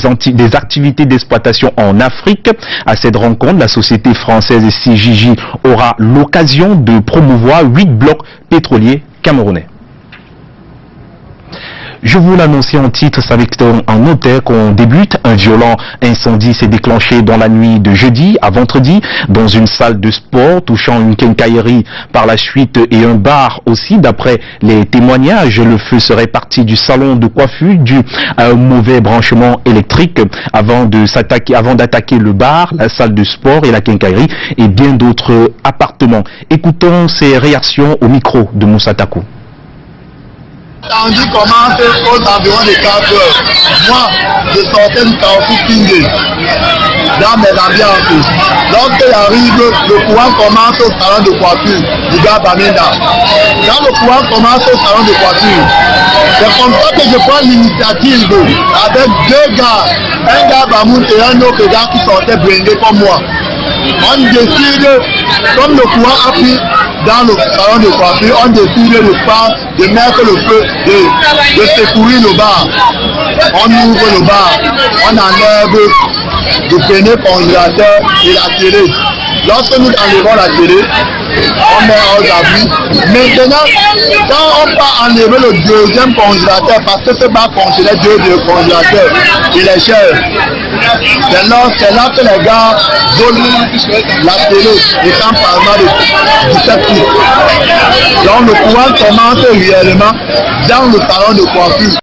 des activités d'exploitation en Afrique. À cette rencontre, la société française CGJ aura l'occasion de promouvoir 8 blocs pétroliers camerounais. Je vous l'annonçais en titre, c'est avec un notaire qu'on débute. Un violent incendie s'est déclenché dans la nuit de jeudi à vendredi dans une salle de sport touchant une quincaillerie par la suite et un bar aussi. D'après les témoignages, le feu serait parti du salon de coiffure dû à un mauvais branchement électrique avant d'attaquer le bar, la salle de sport et la quincaillerie et bien d'autres appartements. Écoutons ces réactions au micro de Moussa Takou. L'incendie commence aux environs de 4 heures. Moi, je sortais du carrefour Kingé dans mes ambiances. Lorsqu'il arrive, le courant commence au salon de coiffure du gars Bamenda. Quand le courant commence au salon de coiffure, c'est comme ça que je prends l'initiative avec 2 gars, un gars Bamoun et un autre gars qui sortait bringué comme moi. On décide, comme le courant a pris dans le salon de coiffure, on décide de mettre le feu, de secourir le bar. On ouvre le bar, on enlève le pneu congélateur et la télé. Lorsque nous enlevons la télé, on met hors d'abri. Maintenant, quand on va enlever le deuxième congélateur, parce que ce bar congélait 2 congélateurs, il est cher. C'est là que les gars volent la télé, étant par de 17 litres. Donc le courant commence réellement dans le salon de coiffure.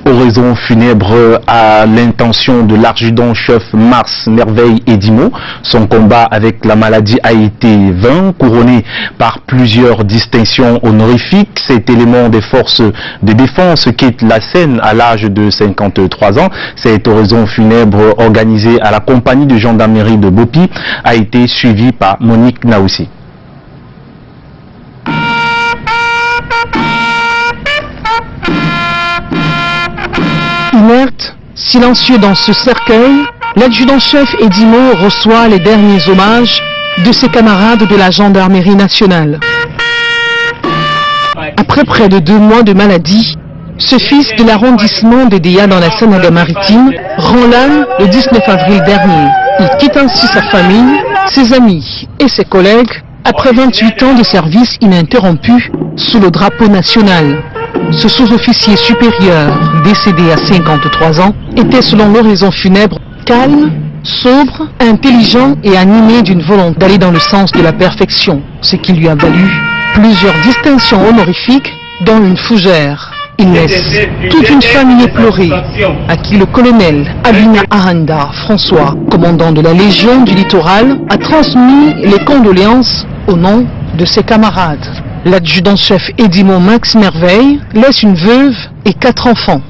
Oraison funèbre à l'intention de l'adjudant-chef Mars Merveille Edimo. Son combat avec la maladie a été vain, couronné par plusieurs distinctions honorifiques. Cet élément des forces de défense quitte la scène à l'âge de 53 ans. Cette oraison funèbre organisée à la compagnie de gendarmerie de Bopi a été suivie par Monique Naoussi. Inerte, silencieux dans ce cercueil, l'adjudant-chef Edimo reçoit les derniers hommages de ses camarades de la gendarmerie nationale. Après près de 2 mois de maladie, ce fils de l'arrondissement de Déa dans la Seine-Maritime rend l'âme le 19 avril dernier. Il quitte ainsi sa famille, ses amis et ses collègues après 28 ans de service ininterrompu sous le drapeau national. Ce sous-officier supérieur, décédé à 53 ans, était selon l'oraison funèbre calme, sobre, intelligent et animé d'une volonté d'aller dans le sens de la perfection, ce qui lui a valu plusieurs distinctions honorifiques, dont une fougère. Il laisse toute une famille éplorée, à qui le colonel Abina Ahanda François, commandant de la Légion du Littoral, a transmis les condoléances au nom de ses camarades. L'adjudant-chef Edimo Max Merveille laisse une veuve et 4 enfants.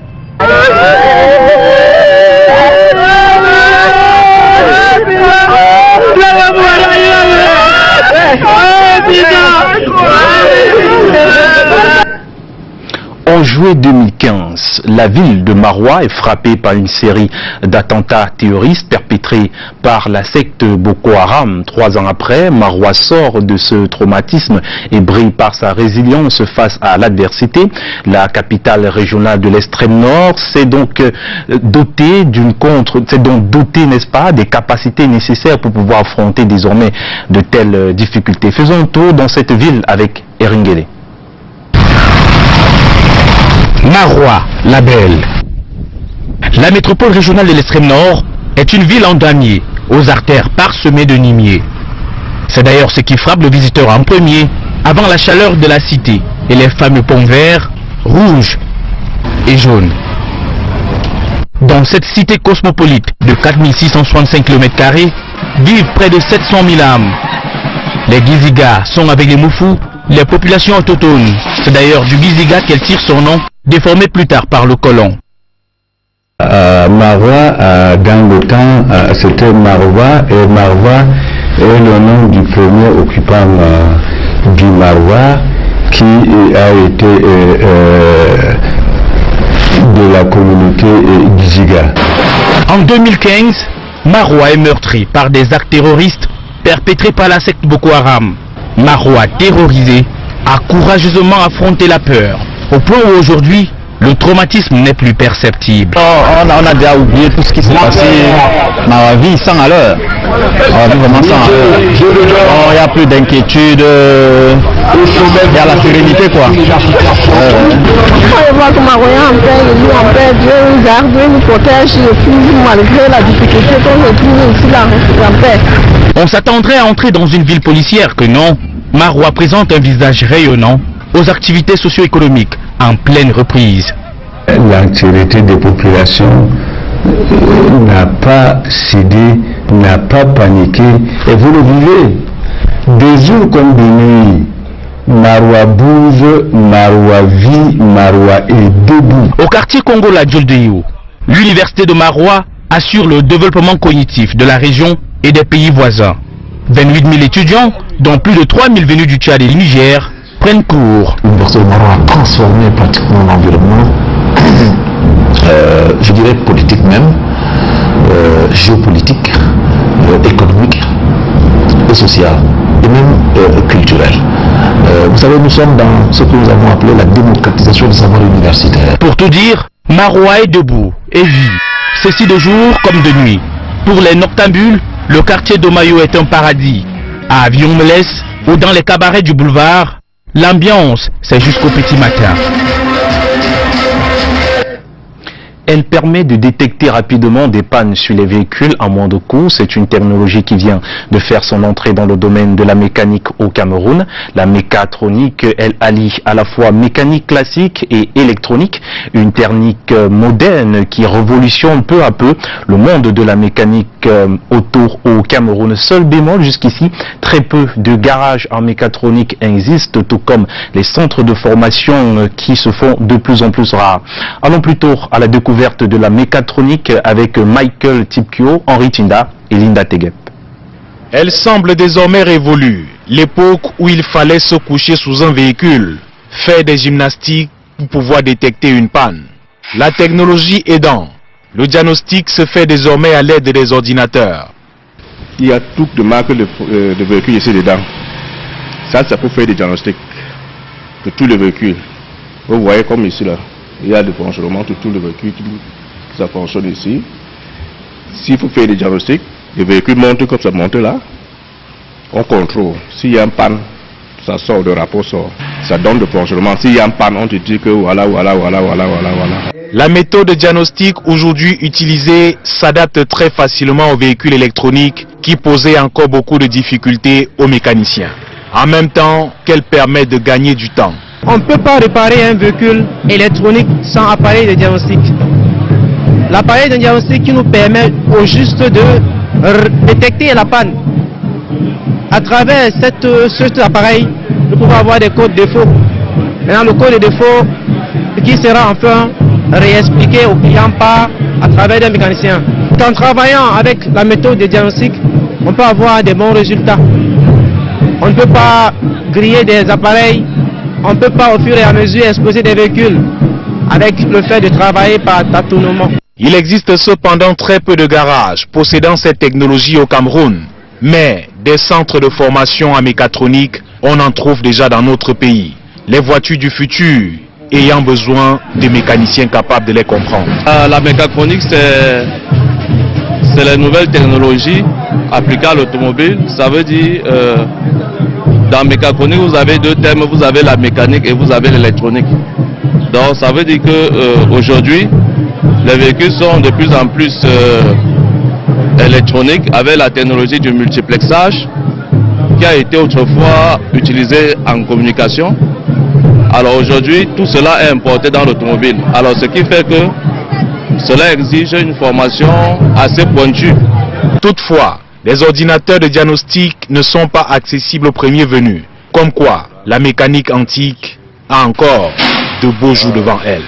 En juillet 2015, la ville de Maroua est frappée par une série d'attentats terroristes perpétrés par la secte Boko Haram. 3 ans après, Maroua sort de ce traumatisme et brille par sa résilience face à l'adversité. La capitale régionale de l'extrême nord s'est donc dotée n'est-ce pas, des capacités nécessaires pour pouvoir affronter désormais de telles difficultés. Faisons un tour dans cette ville avec Eringele. Maroua, la belle. La métropole régionale de l'extrême nord est une ville en damier, aux artères parsemées de nimiers. C'est d'ailleurs ce qui frappe le visiteur en premier, avant la chaleur de la cité et les fameux ponts verts, rouges et jaunes. Dans cette cité cosmopolite de 4665 km², vivent près de 700 000 âmes. Les Gizigas sont avec les Moufous, les populations autochtones. C'est d'ailleurs du Giziga qu'elle tire son nom, déformé plus tard par le colon. Maroua, dans le temps, c'était Maroua, et Maroua est le nom du premier occupant du Maroua qui a été de la communauté Giziga. En 2015, Maroua est meurtri par des actes terroristes perpétrés par la secte Boko Haram. Maroua, terrorisé, a courageusement affronté la peur, au point où aujourd'hui, le traumatisme n'est plus perceptible. On a déjà oublié tout ce qui s'est passé dans la vie sans à l'heure. On va vraiment sans à l'heure. Il n'y a plus d'inquiétude, il y a la sérénité quoi. On voit que Marois en paix, Dieu nous garde, Dieu nous protège, et puis malgré la difficulté qu'on retrouve ici là, en paix. On s'attendrait à entrer dans une ville policière que non. Marois présente un visage rayonnant aux activités socio-économiques en pleine reprise. L'entièreté des populations n'a pas cédé, n'a pas paniqué. Et vous le vivez, des jours comme des nuits. Marois bouge, Marois vit, Marois est debout. Au quartier Congo-La Djoldeyou, l'université de Marois assure le développement cognitif de la région et des pays voisins. 28 000 étudiants, dont plus de 3 000 venus du Tchad et du Niger, prennent cours. L'université de Marois a transformé pratiquement l'environnement, je dirais politique même, géopolitique, économique et social, et même culturel. Vous savez, nous sommes dans ce que nous avons appelé la démocratisation du savoir universitaire. Pour tout dire, Marois est debout et vit, ceci de jour comme de nuit. Pour les noctambules, le quartier d'Omayo est un paradis. À Avion-Melès ou dans les cabarets du boulevard, l'ambiance, c'est jusqu'au petit matin. Elle permet de détecter rapidement des pannes sur les véhicules en moins de coûts. C'est une technologie qui vient de faire son entrée dans le domaine de la mécanique au Cameroun. La mécatronique, elle allie à la fois mécanique classique et électronique, une technique moderne qui révolutionne peu à peu le monde de la mécanique auto au Cameroun. Seul bémol jusqu'ici, très peu de garages en mécatronique existent, tout comme les centres de formation qui se font de plus en plus rares. Allons plutôt à la découverte de la mécatronique avec Michael Tipkio, Henri Tinda et Linda Tegep. Elle semble désormais révolue, l'époque où il fallait se coucher sous un véhicule, faire des gymnastiques pour pouvoir détecter une panne. La technologie aidant, le diagnostic se fait désormais à l'aide des ordinateurs. Il y a toutes les marques de véhicules ici dedans. Ça, c'est pour faire des diagnostics de tous les véhicules. Vous voyez comme ici là. Il y a des fonctionnements de tous les véhicules, ça fonctionne ici. S'il faut faire des diagnostics, les véhicules montent comme ça monte là. On contrôle. S'il y a un panne, ça sort, le rapport sort. Ça donne le fonctionnement. S'il y a un panne, on te dit que voilà. La méthode de diagnostic aujourd'hui utilisée s'adapte très facilement aux véhicules électroniques qui posaient encore beaucoup de difficultés aux mécaniciens. En même temps qu'elle permet de gagner du temps. On ne peut pas réparer un véhicule électronique sans appareil de diagnostic. L'appareil de diagnostic qui nous permet au juste de détecter la panne. À travers cet appareil, nous pouvons avoir des codes défauts. Maintenant, le code de défaut qui sera enfin réexpliqué au client à travers des mécaniciens. En travaillant avec la méthode de diagnostic, on peut avoir des bons résultats. On ne peut pas griller des appareils. On ne peut pas au fur et à mesure exposer des véhicules avec le fait de travailler par tâtonnement. Il existe cependant très peu de garages possédant cette technologie au Cameroun. Mais des centres de formation en mécatronique, on en trouve déjà dans notre pays. Les voitures du futur ayant besoin de mécaniciens capables de les comprendre. La mécatronique, c'est la nouvelle technologie appliquée à l'automobile. Ça veut dire... dans mécatronique, vous avez deux thèmes, vous avez la mécanique et vous avez l'électronique. Donc ça veut dire que aujourd'hui, les véhicules sont de plus en plus électroniques avec la technologie du multiplexage qui a été autrefois utilisée en communication. Alors aujourd'hui, tout cela est importé dans l'automobile. Alors ce qui fait que cela exige une formation assez pointue. Toutefois, les ordinateurs de diagnostic ne sont pas accessibles aux premiers venus. Comme quoi, la mécanique antique a encore de beaux jours devant elle.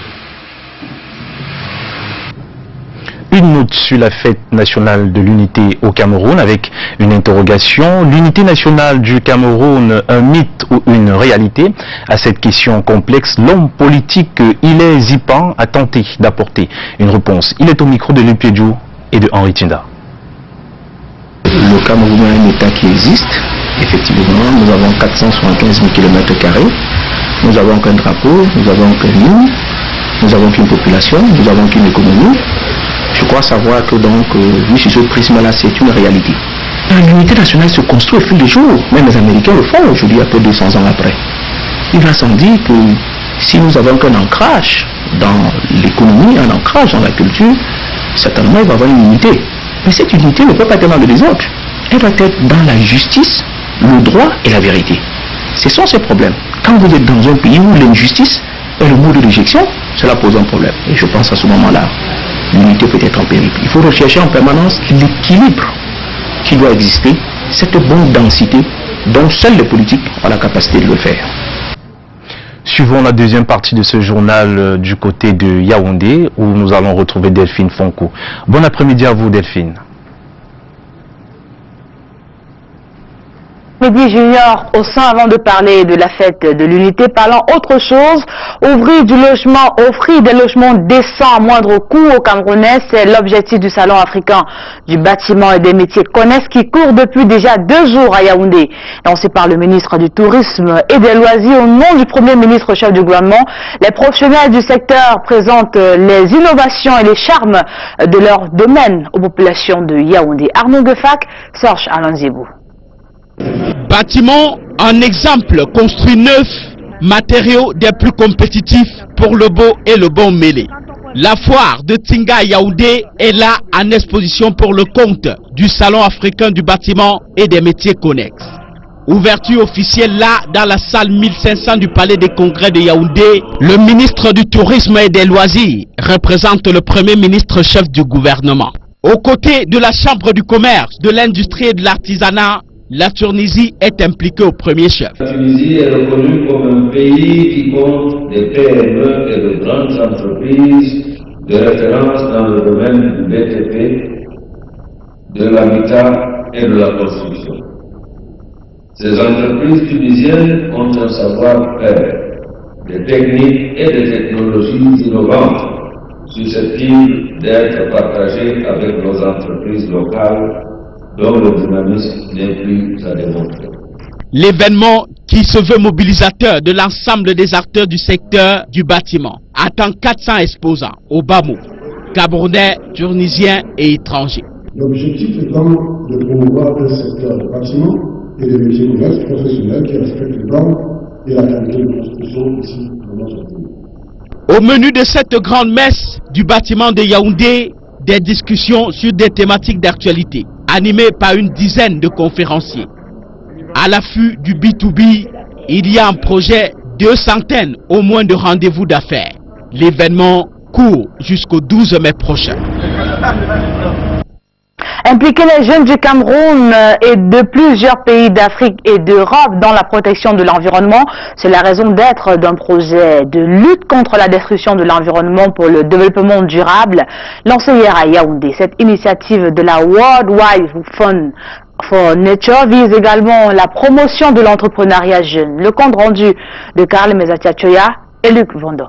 Une note sur la fête nationale de l'unité au Cameroun avec une interrogation. L'unité nationale du Cameroun, un mythe ou une réalité? À cette question complexe, l'homme politique Ilé Zipan a tenté d'apporter une réponse. Il est au micro de Lupiedjou et de Henri Tinda. Le Cameroun a un État qui existe. Effectivement, nous avons 475 000 km². Nous avons qu'un drapeau, nous avons qu'un hymne. nous avons qu'une population, nous avons qu'une économie. Je crois savoir que donc, vu sur ce prisme-là, c'est une réalité. L'unité nationale se construit au fil des jours. Même les Américains le font aujourd'hui, à peu de 200 ans après. Il va sans dire que si nous avons qu'un ancrage dans l'économie, un ancrage dans la culture, certainement il va y avoir une unité. Mais cette unité ne peut pas être dans le désordre. Elle va être dans la justice, le droit et la vérité. Ce sont ces problèmes. Quand vous êtes dans un pays où l'injustice est le mot de réjection, cela pose un problème. Et je pense à ce moment-là, l'unité peut être en péril. Il faut rechercher en permanence l'équilibre qui doit exister, cette bonne densité dont seuls les politiques ont la capacité de le faire. Suivons la deuxième partie de ce journal du côté de Yaoundé où nous allons retrouver Delphine Fonko. Bon après-midi à vous Delphine. Midi Junior, au sein avant de parler de la fête de l'unité, parlant autre chose, offrir des logements décents à moindre coût aux Camerounais, c'est l'objectif du Salon africain du bâtiment et des métiers CONEX qui court depuis déjà 2 jours à Yaoundé. Lancé par le ministre du Tourisme et des Loisirs au nom du Premier ministre chef du gouvernement, les professionnels du secteur présentent les innovations et les charmes de leur domaine aux populations de Yaoundé. Arnaud Gefak, Serge Alanzibou. Bâtiment en exemple, construit neuf, matériaux des plus compétitifs pour le beau et le bon mêlé. La foire de Tinga Yaoundé est là en exposition pour le compte du Salon africain du bâtiment et des métiers connexes. Ouverture officielle là dans la salle 1500 du palais des congrès de Yaoundé. Le ministre du Tourisme et des Loisirs représente le Premier ministre chef du gouvernement. Aux côtés de la Chambre du commerce, de l'industrie et de l'artisanat, la Tunisie est impliquée au premier chef. La Tunisie est reconnue comme un pays qui compte des PME et de grandes entreprises de référence dans le domaine du BTP, de l'habitat et de la construction. Ces entreprises tunisiennes ont un savoir-faire, des techniques et des technologies innovantes susceptibles d'être partagées avec nos entreprises locales dont le dynamisme n'est plus à démontrer. L'événement qui se veut mobilisateur de l'ensemble des acteurs du secteur du bâtiment attend 400 exposants au Bamou, Camerounais, Tunisiens et étrangers. L'objectif étant de promouvoir un secteur du bâtiment et des métiers connexes professionnels qui respectent les normes et la qualité de construction ici dans notre pays. Au menu de cette grande messe du bâtiment de Yaoundé, des discussions sur des thématiques d'actualité, animées par une dizaine de conférenciers. À l'affût du B2B, il y a un projet de centaines au moins de rendez-vous d'affaires. L'événement court jusqu'au 12 mai prochain. Impliquer les jeunes du Cameroun et de plusieurs pays d'Afrique et d'Europe dans la protection de l'environnement, c'est la raison d'être d'un projet de lutte contre la destruction de l'environnement pour le développement durable lancé hier à Yaoundé. Cette initiative de la World Wide Fund for Nature vise également la promotion de l'entrepreneuriat jeune. Le compte rendu de Karl Mezatia-Choya et Luc Vondo.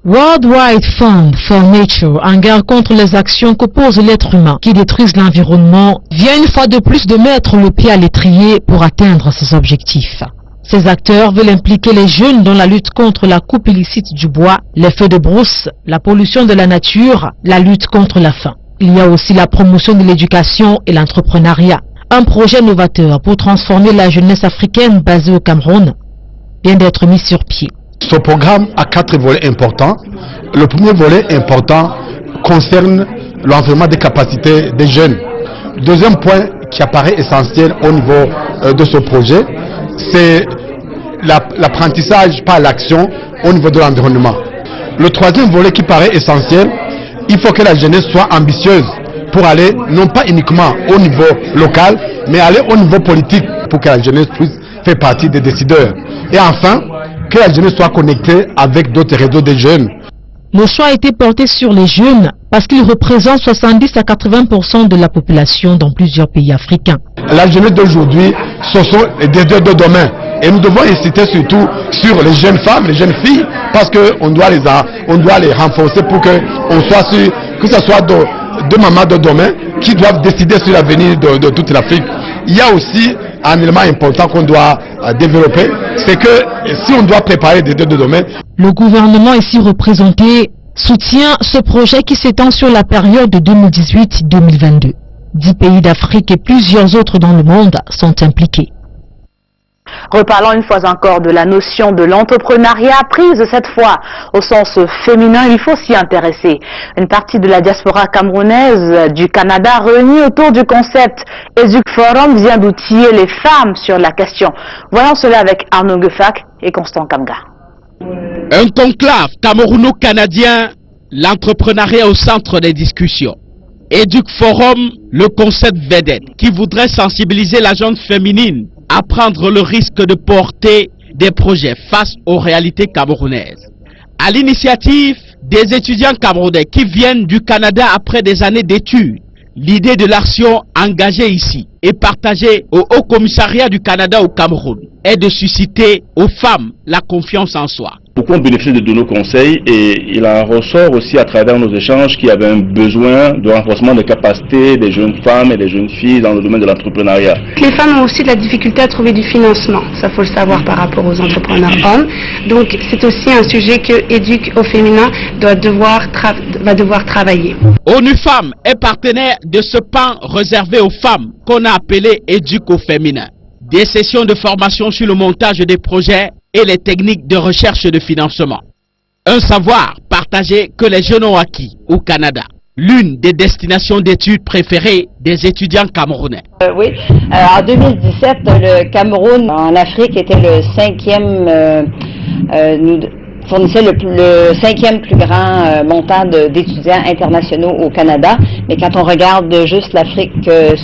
World Wide Fund for Nature, en guerre contre les actions qu'oppose l'être humain qui détruisent l'environnement, vient une fois de plus de mettre le pied à l'étrier pour atteindre ses objectifs. Ces acteurs veulent impliquer les jeunes dans la lutte contre la coupe illicite du bois, les feux de brousse, la pollution de la nature, la lutte contre la faim. Il y a aussi la promotion de l'éducation et l'entrepreneuriat. Un projet novateur pour transformer la jeunesse africaine basée au Cameroun vient d'être mis sur pied. Ce programme a 4 volets importants. Le premier volet important concerne l'entraînement des capacités des jeunes. Deuxième point qui apparaît essentiel au niveau de ce projet, c'est l'apprentissage par l'action au niveau de l'environnement. Le troisième volet qui paraît essentiel, il faut que la jeunesse soit ambitieuse pour aller non pas uniquement au niveau local, mais aller au niveau politique pour que la jeunesse puisse faire partie des décideurs. Et enfin, que la jeunesse soit connectée avec d'autres réseaux de jeunes. Le choix a été porté sur les jeunes parce qu'ils représentent 70 à 80% de la population dans plusieurs pays africains. La jeunesse d'aujourd'hui, ce sont les décideurs de demain. Et nous devons inciter surtout sur les jeunes femmes, les jeunes filles, parce qu'on doit les renforcer pour qu'on soit sûr que ce soit deux mamans de demain qui doivent décider sur l'avenir de toute l'Afrique. Il y a aussi un élément important qu'on doit développer, c'est que si on doit préparer des deux domaines... Le gouvernement ici représenté soutient ce projet qui s'étend sur la période de 2018-2022. 10 pays d'Afrique et plusieurs autres dans le monde sont impliqués. Reparlons une fois encore de la notion de l'entrepreneuriat prise cette fois au sens féminin, il faut s'y intéresser. Une partie de la diaspora camerounaise du Canada réunie autour du concept Educ Forum vient d'outiller les femmes sur la question. Voyons cela avec Arnaud Guefak et Constant Kamga. Un conclave camerouno-canadien, l'entrepreneuriat au centre des discussions. Educ Forum, le concept vedette qui voudrait sensibiliser la jeune féminine à prendre le risque de porter des projets face aux réalités camerounaises. À l'initiative des étudiants camerounais qui viennent du Canada après des années d'études, l'idée de l'action engagée ici et partagée au Haut Commissariat du Canada au Cameroun est de susciter aux femmes la confiance en soi. Beaucoup ont bénéficié de nos conseils et il en ressort aussi à travers nos échanges qu'il y avait un besoin de renforcement des capacités des jeunes femmes et des jeunes filles dans le domaine de l'entrepreneuriat. Les femmes ont aussi de la difficulté à trouver du financement, ça faut le savoir par rapport aux entrepreneurs hommes. Donc c'est aussi un sujet que Educ au féminin va devoir travailler. ONU Femmes est partenaire de ce pan réservé aux femmes qu'on a appelé Educ au féminin. Des sessions de formation sur le montage des projets et les techniques de recherche et de financement. Un savoir partagé que les jeunes ont acquis au Canada. L'une des destinations d'études préférées des étudiants camerounais. Oui, en 2017, le Cameroun en Afrique était le fournissait le 5e plus grand montant d'étudiants internationaux au Canada. Mais quand on regarde juste l'Afrique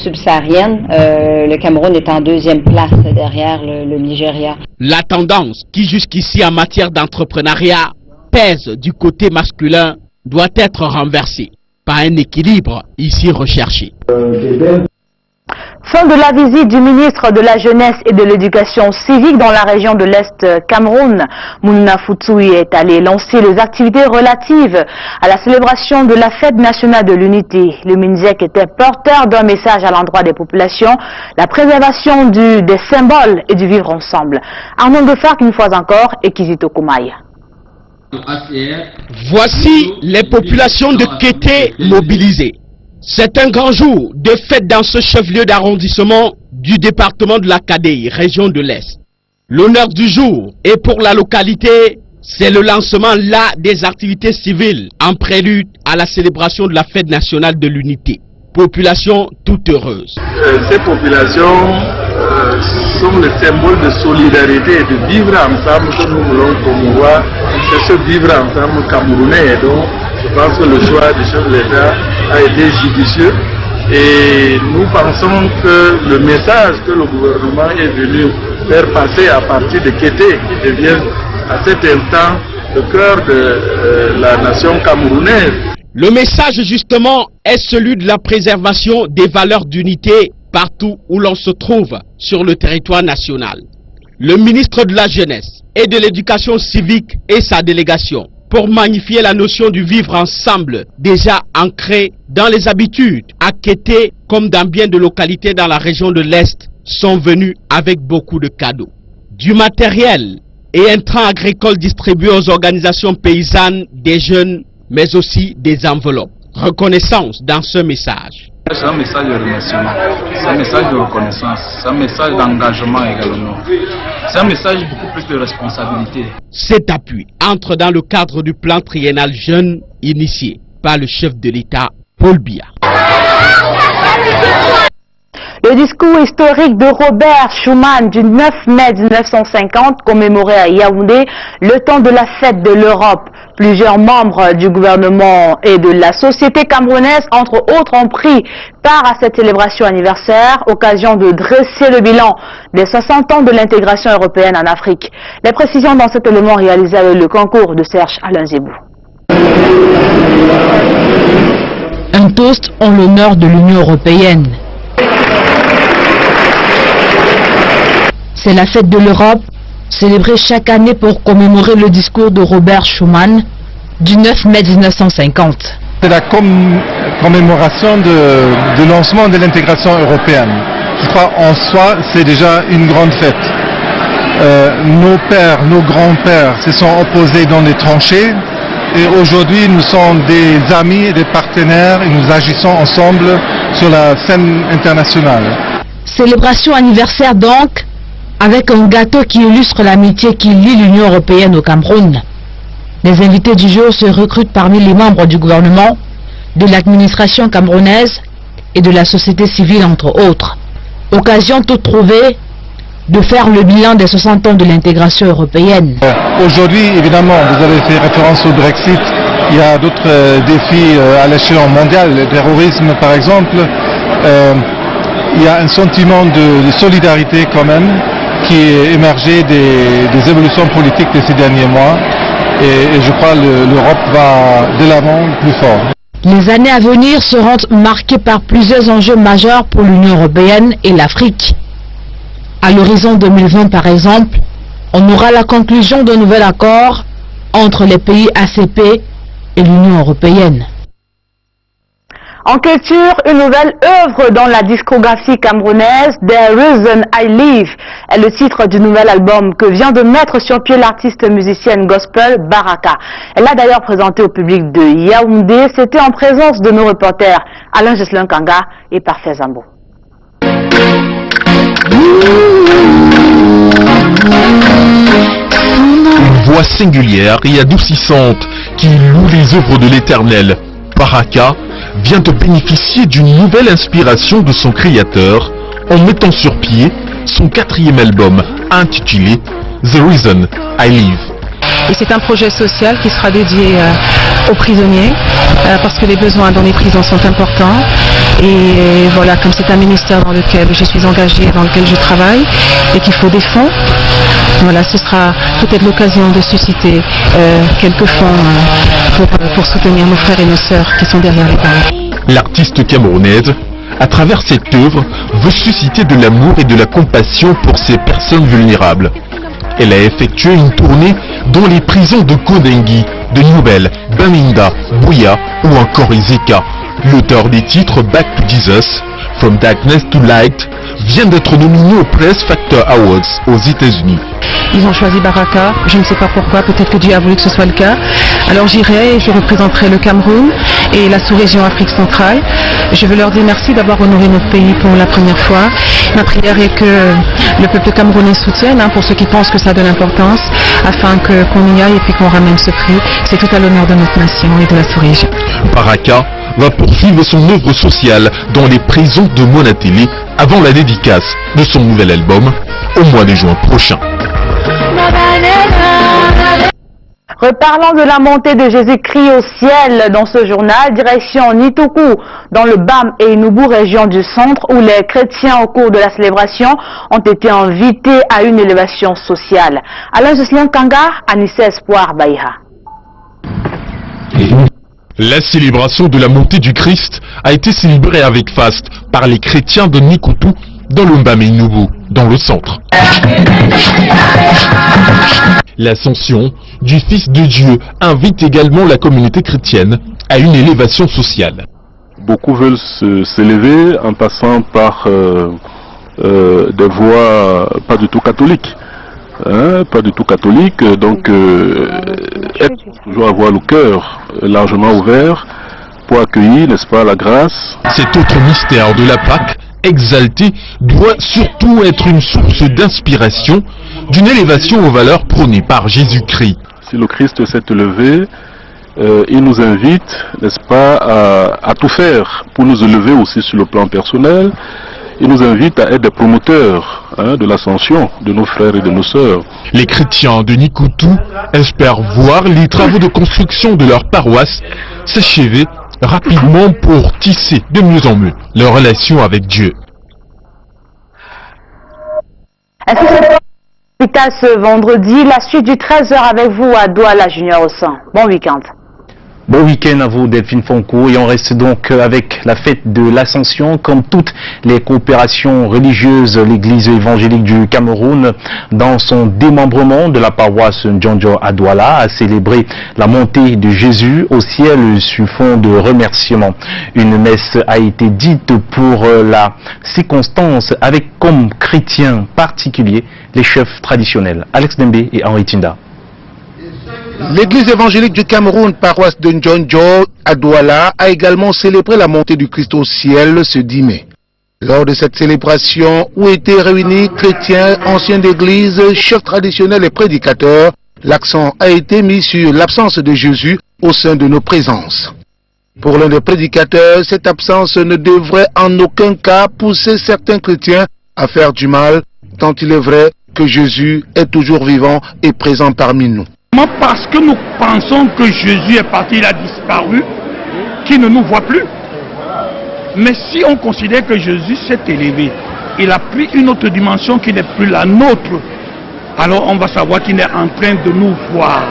subsaharienne, le Cameroun est en 2e place derrière le Nigeria. La tendance qui jusqu'ici en matière d'entrepreneuriat pèse du côté masculin doit être renversée par un équilibre ici recherché. Fin de la visite du ministre de la Jeunesse et de l'Éducation civique dans la région de l'Est Cameroun. Mouna Foutoui est allé lancer les activités relatives à la célébration de la fête nationale de l'unité. Le MINZEC était porteur d'un message à l'endroit des populations, la préservation des symboles et du vivre ensemble. Arnaud Guefak une fois encore et Kizito Koumaï. Voici les populations de Kété mobilisées. C'est un grand jour de fête dans ce chef-lieu d'arrondissement du département de la Kadéï, région de l'Est. L'honneur du jour est pour la localité, c'est le lancement là des activités civiles en prélude à la célébration de la fête nationale de l'unité. Population toute heureuse. Ces populations sont le symbole de solidarité et de vivre ensemble que nous voulons promouvoir. C'est ce vivre ensemble camerounais. Donc, je pense que le choix du chef de l'État a été judicieux et nous pensons que le message que le gouvernement est venu faire passer à partir de Kété, qui devient à cet instant le cœur de la nation camerounaise. Le message justement est celui de la préservation des valeurs d'unité partout où l'on se trouve sur le territoire national. Le ministre de la Jeunesse et de l'Éducation civique et sa délégation, pour magnifier la notion du vivre ensemble déjà ancrée dans les habitudes à Kété comme dans bien de localités dans la région de l'Est, sont venus avec beaucoup de cadeaux. Du matériel et intrants agricoles distribués aux organisations paysannes, des jeunes, mais aussi des enveloppes. Reconnaissance dans ce message. C'est un message de remerciement, c'est un message de reconnaissance, c'est un message d'engagement également. C'est un message beaucoup plus de responsabilité. Cet appui entre dans le cadre du plan triennal jeune initié par le chef de l'État, Paul Biya. Le discours historique de Robert Schuman du 9 mai 1950, commémoré à Yaoundé, le temps de la fête de l'Europe. Plusieurs membres du gouvernement et de la société camerounaise, entre autres, ont pris part à cette célébration anniversaire, occasion de dresser le bilan des 60 ans de l'intégration européenne en Afrique. Les précisions dans cet élément réalisé avec le concours de Serge Alain Zébou. Un toast en l'honneur de l'Union européenne. C'est la fête de l'Europe, célébrée chaque année pour commémorer le discours de Robert Schuman du 9 mai 1950. C'est la commémoration du lancement de l'intégration européenne. je crois en soi, c'est déjà une grande fête. Nos pères, nos grands-pères se sont opposés dans les tranchées et aujourd'hui nous sommes des amis et des partenaires et nous agissons ensemble sur la scène internationale. Célébration anniversaire donc, avec un gâteau qui illustre l'amitié qui lie l'Union européenne au Cameroun. Les invités du jour se recrutent parmi les membres du gouvernement, de l'administration camerounaise et de la société civile entre autres. Occasion toute trouvée de faire le bilan des 60 ans de l'intégration européenne. Aujourd'hui, évidemment, vous avez fait référence au Brexit. Il y a d'autres défis à l'échelon mondial, le terrorisme par exemple. Il y a un sentiment de solidarité quand même qui est émergé des évolutions politiques de ces derniers mois. Et je crois que l'Europe va de l'avant plus fort. Les années à venir seront marquées par plusieurs enjeux majeurs pour l'Union européenne et l'Afrique. À l'horizon 2020 par exemple, on aura la conclusion d'un nouvel accord entre les pays ACP et l'Union européenne. En culture, une nouvelle œuvre dans la discographie camerounaise, The Reason I Live, est le titre du nouvel album que vient de mettre sur pied l'artiste musicienne gospel Baraka. Elle l'a d'ailleurs présenté au public de Yaoundé. C'était en présence de nos reporters Alain Jocelyn Kanga et Parfait Zambo. Une voix singulière et adoucissante qui loue les œuvres de l'Éternel, Baraka, vient de bénéficier d'une nouvelle inspiration de son créateur en mettant sur pied son 4e album intitulé The Reason I Live. Et c'est un projet social qui sera dédié aux prisonniers parce que les besoins dans les prisons sont importants. Et voilà, comme c'est un ministère dans lequel je suis engagée, dans lequel je travaille et qu'il faut des fonds, voilà, ce sera peut-être l'occasion de susciter quelques fonds pour soutenir nos frères et nos sœurs qui sont derrière les barreaux. L'artiste camerounaise, à travers cette œuvre, veut susciter de l'amour et de la compassion pour ces personnes vulnérables. Elle a effectué une tournée dans les prisons de Kodengui, de Nouvelle, Baminda, Bouya ou encore Izeka. L'auteur des titres Back to Jesus, From Darkness to Light, vient d'être nominé aux Press Factor Awards aux États-Unis. Ils ont choisi Baraka, je ne sais pas pourquoi, peut-être que Dieu a voulu que ce soit le cas. Alors j'irai et je représenterai le Cameroun et la sous-région Afrique centrale. Je veux leur dire merci d'avoir honoré notre pays pour la première fois. Ma prière est que le peuple camerounais soutienne, pour ceux qui pensent que ça a de l'importance, afin qu'on y aille et puis qu'on ramène ce prix. C'est tout à l'honneur de notre nation et de la sous-région. Baraka va poursuivre son œuvre sociale dans les prisons de Monatélé avant la dédicace de son nouvel album au mois de juin prochain. Reparlant de la montée de Jésus-Christ au ciel dans ce journal, direction Nitoku, dans le BAM et Inubu, région du centre, où les chrétiens au cours de la célébration ont été invités à une élévation sociale. Alain Jocelyn Kanga, Anissé Espoir Baïha. La célébration de la montée du Christ a été célébrée avec faste par les chrétiens de Nikutu dans le BAM et Inubu, dans le centre. L'ascension du Fils de Dieu invite également la communauté chrétienne à une élévation sociale. Beaucoup veulent s'élever en passant par des voies pas du tout catholiques. Pas du tout catholiques, donc toujours avoir le cœur largement ouvert pour accueillir, n'est-ce pas, la grâce. Cet autre mystère de la Pâque, exalté, doit surtout être une source d'inspiration d'une élévation aux valeurs prônées par Jésus-Christ. Si le Christ s'est élevé, il nous invite, n'est-ce pas, à tout faire pour nous élever aussi sur le plan personnel. Il nous invite à être des promoteurs de l'ascension de nos frères et de nos sœurs. Les chrétiens de Nikutu espèrent voir les travaux de construction de leur paroisse s'achever rapidement pour tisser de mieux en mieux leur relation avec Dieu. Est-ce que c'est ce vendredi, la suite du 13h avec vous à Douala Junior au sein. Bon week-end. Bon week-end à vous Delphine Fonco, et on reste donc avec la fête de l'Ascension. Comme toutes les coopérations religieuses, l'église évangélique du Cameroun, dans son démembrement de la paroisse Ndjonjo à Douala, a célébré la montée de Jésus au ciel sur fond de remerciements. Une messe a été dite pour la circonstance avec comme chrétiens particuliers les chefs traditionnels Alex Dembe et Henri Tinda. L'église évangélique du Cameroun, paroisse de Ndjonjo à Douala, a également célébré la montée du Christ au ciel ce 10 mai. Lors de cette célébration, où étaient réunis chrétiens, anciens d'église, chefs traditionnels et prédicateurs, l'accent a été mis sur l'absence de Jésus au sein de nos présences. Pour l'un des prédicateurs, cette absence ne devrait en aucun cas pousser certains chrétiens à faire du mal, tant il est vrai que Jésus est toujours vivant et présent parmi nous. Parce que nous pensons que Jésus est parti, il a disparu, qu'il ne nous voit plus. Mais si on considère que Jésus s'est élevé, il a pris une autre dimension qui n'est plus la nôtre, alors on va savoir qu'il est en train de nous voir.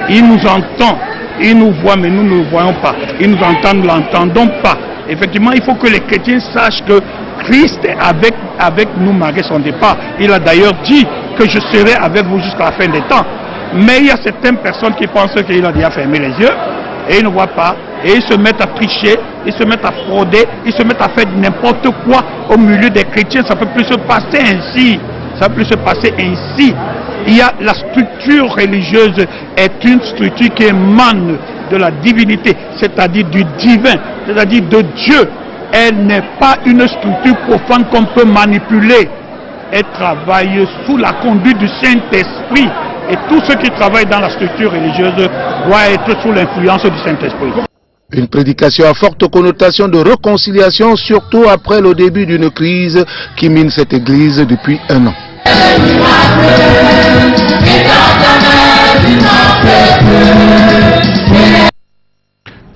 Il nous entend, il nous voit, mais nous ne le voyons pas. Il nous entend, nous ne l'entendons pas. Effectivement, il faut que les chrétiens sachent que Christ est avec nous malgré son départ. Il a d'ailleurs dit que je serai avec vous jusqu'à la fin des temps. Mais il y a certaines personnes qui pensent qu'il a déjà fermé les yeux et ils ne voient pas. Et ils se mettent à tricher, ils se mettent à frauder, ils se mettent à faire n'importe quoi au milieu des chrétiens. Ça ne peut plus se passer ainsi. Ça ne peut plus se passer ainsi. La structure religieuse est une structure qui émane de la divinité, c'est-à-dire du divin, c'est-à-dire de Dieu. Elle n'est pas une structure profane qu'on peut manipuler. Elle travaille sous la conduite du Saint-Esprit. Et tous ceux qui travaillent dans la structure religieuse doivent être sous l'influence du Saint-Esprit. Une prédication à forte connotation de réconciliation, surtout après le début d'une crise qui mine cette église depuis 1 an.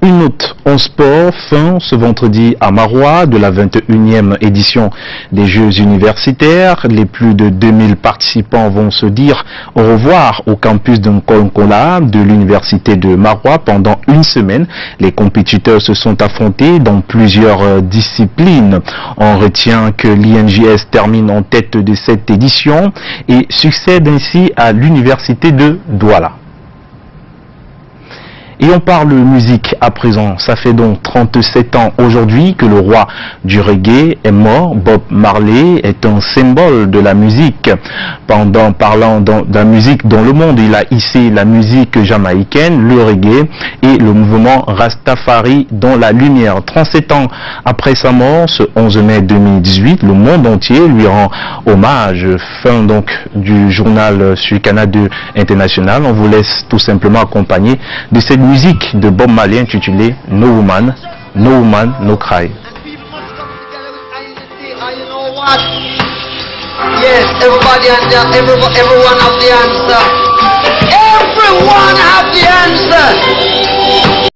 Une note en sport, fin ce vendredi à Maroua de la 21e édition des Jeux universitaires. Les plus de 2000 participants vont se dire au revoir au campus de Nkonkola de l'université de Maroua pendant une semaine. Les compétiteurs se sont affrontés dans plusieurs disciplines. On retient que l'INJS termine en tête de cette édition et succède ainsi à l'université de Douala. Et on parle de à présent. Ça fait donc 37 ans aujourd'hui que le roi du reggae est mort. Bob Marley est un symbole de la musique. Parlant de la musique dans le monde, il a hissé la musique jamaïcaine, le reggae et le mouvement Rastafari dans la lumière. 37 ans après sa mort, ce 11 mai 2018, le monde entier lui rend hommage. Fin donc du journal sur Canada International. On vous laisse tout simplement accompagner de cette musique de Bob Marley intitulée No Woman, No Cry. Yes, everybody and everyone have the answer. Everyone have the answer.